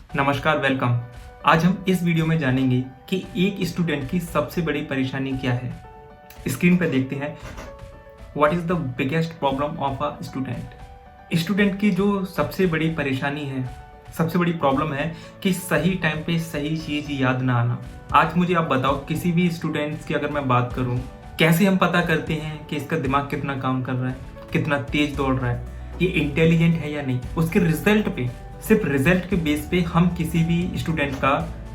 नमस्कार, वेलकम। आज हम इस वीडियो में जानेंगे कि एक स्टूडेंट की सबसे बड़ी परेशानी क्या है। स्क्रीन पर देखते हैं, what is the biggest problem of a student. Student की जो सबसे बड़ी परेशानी है, सबसे बड़ी प्रॉब्लम है कि सही टाइम पे सही चीज याद ना आना। आज मुझे आप बताओ, किसी भी स्टूडेंट्स की अगर मैं बात करूं, कैसे हम पता करते हैं कि इसका दिमाग कितना काम कर रहा है, कितना तेज दौड़ रहा है, ये इंटेलिजेंट है या नहीं। उसके रिजल्ट पे, सिर्फ रिजल्ट के बेस पे हम किसी भी स्टूडेंट का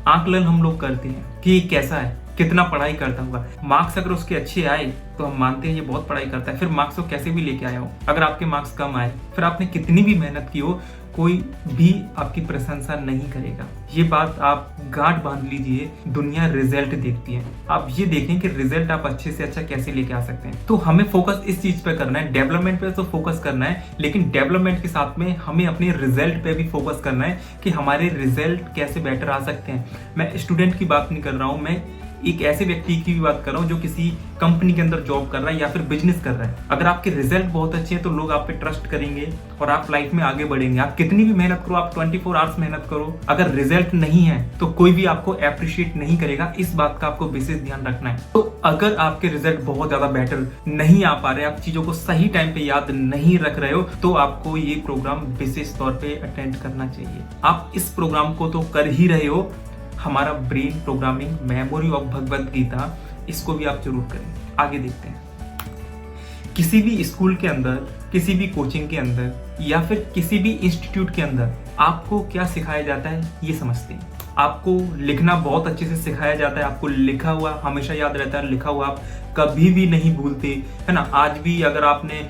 आकलन हम लोग करते हैं कि ये कैसा है, कितना पढ़ाई करता होगा। मार्क्स अगर उसके अच्छे आए तो हम मानते हैं ये बहुत पढ़ाई करता है। फिर मार्क्स वो कैसे भी लेके आया हो, अगर आपके मार्क्स कम आए, फिर आपने कितनी भी मेहनत की हो, कोई भी आपकी प्रशंसा नहीं करेगा। ये बात आप गांठ बांध लीजिए। दुनिया रिजल्ट देखती है। आप ये देखें कि रिजल्ट आप अच्छे से अच्छा कैसे लेके आ सकते हैं। तो हमें फोकस इस चीज पे करना है, डेवलपमेंट पे तो फोकस करना है, लेकिन डेवलपमेंट के साथ में हमें अपने रिजल्ट पे भी फोकस करना है कि हमारे रिजल्ट कैसे बेटर आ सकते हैं। मैं स्टूडेंट की बात नहीं कर रहा हूँ, मैं एक ऐसे व्यक्ति की भी बात कर रहा हूँ जो किसी कंपनी के अंदर जॉब कर रहा है या फिर बिजनेस कर रहा है। अगर आपके रिजल्ट बहुत अच्छे हैं तो लोग आप पे ट्रस्ट करेंगे और आप लाइफ में आगे बढ़ेंगे। आप कितनी भी मेहनत करो, आप 24 आवर्स मेहनत करो, अगर रिजल्ट नहीं है तो कोई भी आपको अप्रिशिएट नहीं करेगा। इस बात का आपको विशेष ध्यान रखना है। तो अगर आपके रिजल्ट बहुत ज्यादा बेटर नहीं आ पा रहे, आप चीजों को सही टाइम पे याद नहीं रख रहे हो, तो आपको ये प्रोग्राम विशेष तौर पे अटेंड करना चाहिए। आप इस प्रोग्राम को तो कर ही रहे हो, हमारा brain programming memory of Bhagavad Gita, इसको भी आप जरूर करें। आगे देखते हैं। किसी भी स्कूल के अंदर, किसी भी कोचिंग के अंदर या फिर किसी भी इंस्टीट्यूट के अंदर आपको क्या सिखाया जाता है, ये समझते हैं। आपको लिखना बहुत अच्छे से सिखाया जाता है। आपको लिखा हुआ हमेशा याद रहता है, लिखा हुआ आप कभी भी नहीं भूलते, है ना। आज भी अगर आपने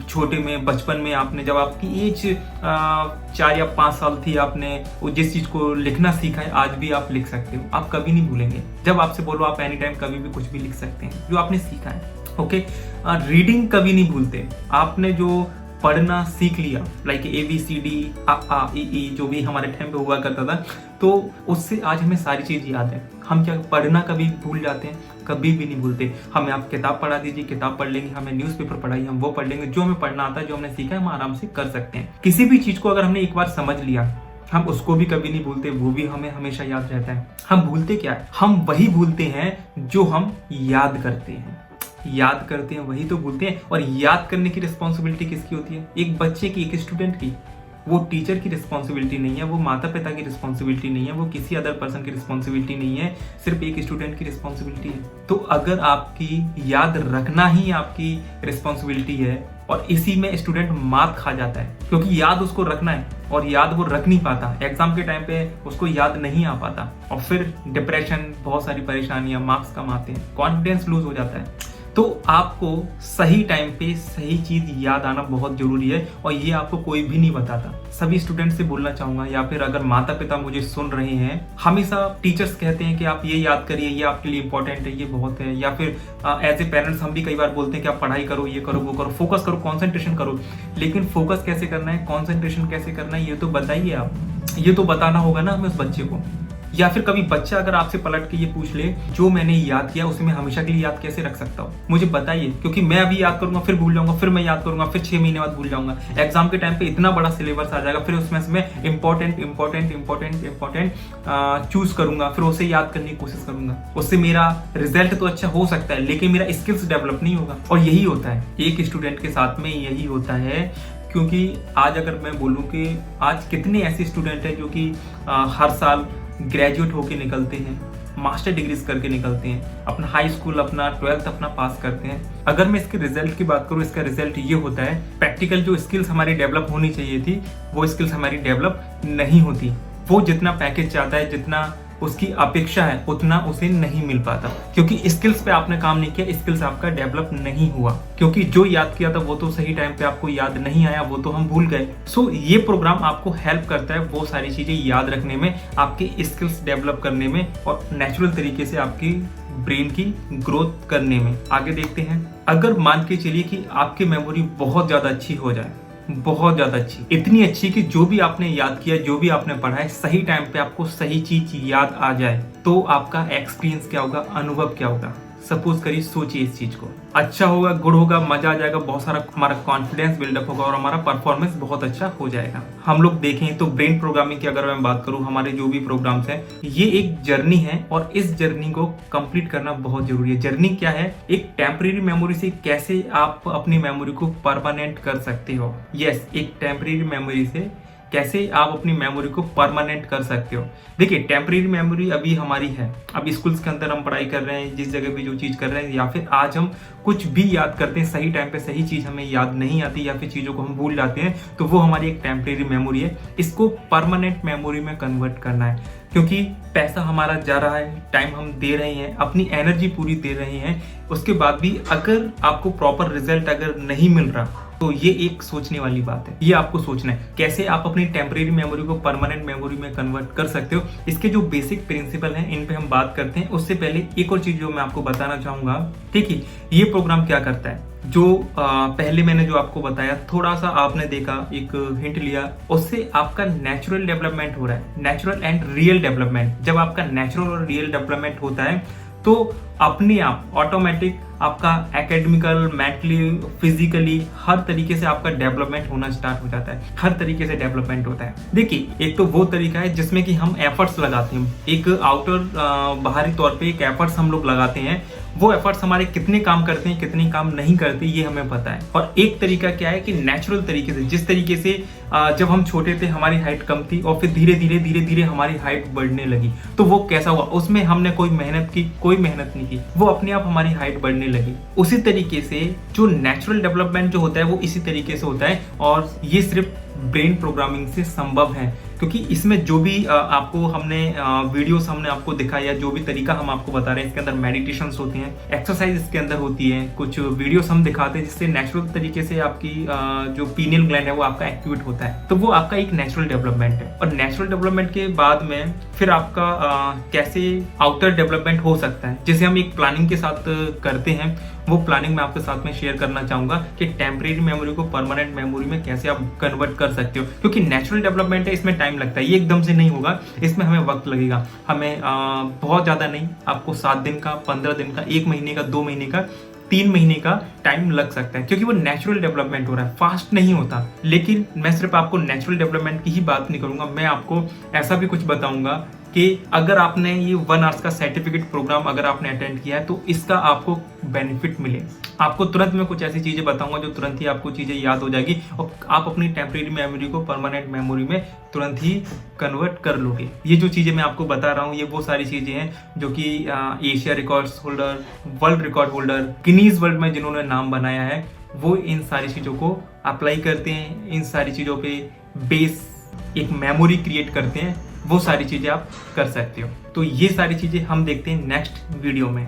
छोटे में, बचपन में, आपने जब आपकी एज 4 या 5 साल थी, आपने जिस चीज को लिखना सीखा है, आज भी आप लिख सकते हो। आप कभी नहीं भूलेंगे। जब आपसे बोलो, आप एनी टाइम कभी भी कुछ भी लिख सकते हैं जो आपने सीखा है। ओके, रीडिंग कभी नहीं भूलते। आपने जो पढ़ना सीख लिया, लाइक ABCD, आ ई ई, जो भी हमारे टाइम पे हुआ करता था, तो उससे आज हमें सारी चीज याद है। हम क्या पढ़ना कभी भूल जाते हैं? कभी भी नहीं भूलते। हमें आप किताब पढ़ा दीजिए, किताब पढ़ लेंगे। हमें न्यूज़पेपर पढ़ाइए, हम वो पढ़ लेंगे। जो हमें पढ़ना आता है, जो हमने सीखा है, हम आराम से कर सकते हैं। किसी भी चीज को अगर हमने एक बार समझ लिया, हम उसको भी कभी नहीं भूलते, वो भी हमें हमेशा याद रहता है। हम भूलते क्या है? हम वही भूलते हैं जो हम याद करते हैं। याद करते हैं वही तो भूलते हैं। और याद करने की रिस्पॉन्सिबिलिटी किसकी होती है? एक बच्चे की, एक स्टूडेंट की। वो टीचर की रिस्पॉन्सिबिलिटी नहीं है, वो माता पिता की रिस्पॉन्सिबिलिटी नहीं है, वो किसी अदर पर्सन की रिस्पॉन्सिबिलिटी नहीं है, सिर्फ एक स्टूडेंट की रिस्पॉन्सिबिलिटी है। तो अगर आपकी याद रखना ही आपकी रिस्पॉन्सिबिलिटी है और इसी में स्टूडेंट मात खा जाता है, क्योंकि याद उसको रखना है और याद वो रख नहीं पाता, एग्जाम के टाइम पे उसको याद नहीं आ पाता, और फिर डिप्रेशन, बहुत सारी परेशानियां, मार्क्स कम आते हैं, कॉन्फिडेंस लूज हो जाता है। तो आपको सही टाइम पे सही चीज याद आना बहुत जरूरी है, और ये आपको कोई भी नहीं बताता। सभी स्टूडेंट से बोलना चाहूंगा, या फिर अगर माता पिता मुझे सुन रहे हैं, हमेशा टीचर्स कहते हैं कि आप ये याद करिए, ये आपके लिए इंपॉर्टेंट है, ये बहुत है, या फिर एज ए पेरेंट्स हम भी कई बार बोलते हैं कि आप पढ़ाई करो, ये करो, वो करो, फोकस करो, कॉन्सेंट्रेशन करो। लेकिन फोकस कैसे करना है, कॉन्सेंट्रेशन कैसे करना है, ये तो बताइए आप। ये तो बताना होगा ना हमें उस बच्चे को। या फिर कभी बच्चा अगर आपसे पलट के ये पूछ ले, जो मैंने याद किया उसे मैं हमेशा के लिए याद कैसे रख सकता हूँ, मुझे बताइए। क्योंकि मैं अभी याद करूंगा, फिर भूल जाऊंगा, फिर मैं याद करूंगा, फिर 6 महीने बाद भूल जाऊंगा। एग्जाम के टाइम पे इतना बड़ा सिलेबस आ जाएगा, फिर उसमें से मैं इंपॉर्टेंट चूज करूंगा, फिर उसे याद करने की कोशिश करूंगा। उससे मेरा रिजल्ट तो अच्छा हो सकता है, लेकिन मेरा स्किल्स डेवलप नहीं होगा। और यही होता है एक स्टूडेंट के साथ में, यही होता है। क्योंकि आज अगर मैं बोलूँ कि आज कितने ऐसे स्टूडेंट हैं जो कि हर साल ग्रेजुएट होके निकलते हैं, मास्टर डिग्रीज करके निकलते हैं, अपना हाई स्कूल, अपना 12th अपना पास करते हैं। अगर मैं इसके रिजल्ट की बात करूं, इसका रिजल्ट ये होता है, प्रैक्टिकल जो स्किल्स हमारी डेवलप होनी चाहिए थी, वो स्किल्स हमारी डेवलप नहीं होती। वो जितना पैकेज चाहता है, जितना उसकी अपेक्षा है, उतना उसे नहीं मिल पाता, क्योंकि स्किल्स पे आपने काम नहीं किया, स्किल्स आपका डेवलप नहीं हुआ। क्योंकि जो याद किया था वो तो सही टाइम पे आपको याद नहीं आया, वो तो हम भूल गए। सो ये प्रोग्राम आपको हेल्प करता है वो सारी चीजें याद रखने में, आपकी स्किल्स डेवलप करने में, और नेचुरल तरीके से आपकी ब्रेन की ग्रोथ करने में। आगे देखते हैं। अगर मान के चलिए कि आपकी मेमोरी बहुत ज्यादा अच्छी हो जाए, बहुत ज्यादा अच्छी, इतनी अच्छी कि जो भी आपने याद किया, जो भी आपने पढ़ा है, सही टाइम पे आपको सही चीज याद आ जाए, तो आपका एक्सपीरियंस क्या होगा, अनुभव क्या होगा? सपोज करिए, सोचिए इस चीज को, अच्छा होगा, गुड होगा, मजा आ जाएगा, बहुत सारा हमारा कॉन्फिडेंस बिल्डअप होगा और हमारा परफॉर्मेंस बहुत अच्छा हो जाएगा। हम लोग देखें तो ब्रेन प्रोग्रामिंग की अगर मैं बात करूं, हमारे जो भी प्रोग्राम्स हैं, ये एक जर्नी है और इस जर्नी को कंप्लीट करना बहुत जरूरी है। जर्नी क्या है? एक टेम्परेरी मेमोरी से कैसे आप अपनी मेमोरी को परमानेंट कर सकते हो। यस, एक टेम्परेरी मेमोरी से कैसे आप अपनी मेमोरी को परमानेंट कर सकते हो। देखिए, टेम्परेरी मेमोरी अभी हमारी है, अभी स्कूल्स के अंदर हम पढ़ाई कर रहे हैं, जिस जगह भी जो चीज़ कर रहे हैं, या फिर आज हम कुछ भी याद करते हैं, सही टाइम पे सही चीज़ हमें याद नहीं आती या फिर चीज़ों को हम भूल जाते हैं, तो वो हमारी एक टेम्परेरी मेमोरी है। इसको परमानेंट मेमोरी में कन्वर्ट करना है, क्योंकि पैसा हमारा जा रहा है, टाइम हम दे रहे हैं, अपनी एनर्जी पूरी दे रहे हैं, उसके बाद भी अगर आपको प्रॉपर रिजल्ट अगर नहीं मिल रहा, तो ये एक सोचने वाली बात है। ये आपको सोचना है कैसे आप अपनी टेम्परेरी मेमोरी को परमानेंट मेमोरी में कन्वर्ट कर सकते हो। इसके जो बेसिक प्रिंसिपल हैं, इन पे हम बात करते हैं। उससे पहले एक और चीज जो मैं आपको बताना चाहूंगा, ठीक है, ये प्रोग्राम क्या करता है, जो पहले मैंने जो आपको बताया, थोड़ा सा आपने देखा, एक हिंट लिया, उससे आपका नेचुरल डेवलपमेंट हो रहा है, नेचुरल एंड रियल डेवलपमेंट। जब आपका नेचुरल और रियल डेवलपमेंट होता है तो अपने आप ऑटोमेटिक आपका एकेडमिकल, मेंटली, फिजिकली हर तरीके से आपका डेवलपमेंट होना स्टार्ट हो जाता है, हर तरीके से डेवलपमेंट होता है। देखिए, एक तो वो तरीका है जिसमें कि हम एफर्ट्स लगाते हैं, एक आउटर बाहरी तौर पे एक एफर्ट्स हम लोग लगाते हैं, वो एफर्ट्स हमारे कितने काम करते हैं, कितने काम नहीं करते, ये हमें पता है। और एक तरीका क्या है कि नेचुरल तरीके से, जिस तरीके से जब हम छोटे थे हमारी हाइट कम थी और फिर धीरे धीरे हमारी हाइट बढ़ने लगी, तो वो कैसा हुआ, उसमें हमने कोई मेहनत की? कोई मेहनत नहीं की, वो अपने आप हमारी हाइट बढ़ने लगी। उसी तरीके से जो नेचुरल डेवलपमेंट जो होता है वो इसी तरीके से होता है, और ये सिर्फ ब्रेन प्रोग्रामिंग से संभव है, क्योंकि इसमें जो भी आपको हमने वीडियोस हमने आपको दिखाया, या जो भी तरीका हम आपको बता रहे हैं, इसके अंदर मेडिटेशंस होती हैं, एक्सरसाइज इसके अंदर होती है, कुछ वीडियोस हम दिखाते हैं जिससे नेचुरल तरीके से आपकी जो पीनियल ग्लैंड है वो आपका एक्टिवेट होता है। तो वो आपका एक नेचुरल डेवलपमेंट है। और नेचुरल डेवलपमेंट के बाद में फिर आपका कैसे आउटर डेवलपमेंट हो सकता है, जिसे हम एक प्लानिंग के साथ करते हैं, वो प्लानिंग मैं आपके साथ में शेयर करना चाहूंगा कि टेम्परेरी मेमोरी को परमानेंट मेमोरी में कैसे आप कन्वर्ट कर सकते हो। क्योंकि नेचुरल डेवलपमेंट है, इसमें टाइम लगता है, ये एकदम से नहीं होगा, इसमें हमें वक्त लगेगा। हमें बहुत ज्यादा नहीं, आपको 7 दिन का, 15 दिन का, 1 महीने का, 2 महीने का, 3 महीने का टाइम लग सकता है, क्योंकि वो नेचुरल डेवलपमेंट हो रहा है, फास्ट नहीं होता। लेकिन मैं सिर्फ आपको नेचुरल डेवलपमेंट की ही बात नहीं करूंगा, मैं आपको ऐसा भी कुछ बताऊंगा कि अगर आपने ये 1 आवर्स का सर्टिफिकेट प्रोग्राम अगर आपने अटेंड किया है तो इसका आपको बेनिफिट मिले। आपको तुरंत मैं कुछ ऐसी चीजें बताऊंगा जो तुरंत ही आपको चीजें याद हो जाएगी और आप अपनी टेम्परेरी मेमोरी को परमानेंट मेमोरी में तुरंत ही कन्वर्ट कर लोगे। ये जो चीजें मैं आपको बता रहा हूँ, ये वो सारी चीजें हैं जो कि Asia records holder, world record holder, Guinness world में जिन्होंने नाम बनाया है, वो इन सारी चीजों को अप्लाई करते हैं, इन सारी चीजों पे बेस एक मेमोरी क्रिएट करते हैं। वो सारी चीजें आप कर सकते हो। तो ये सारी चीजें हम देखते हैं नेक्स्ट वीडियो में।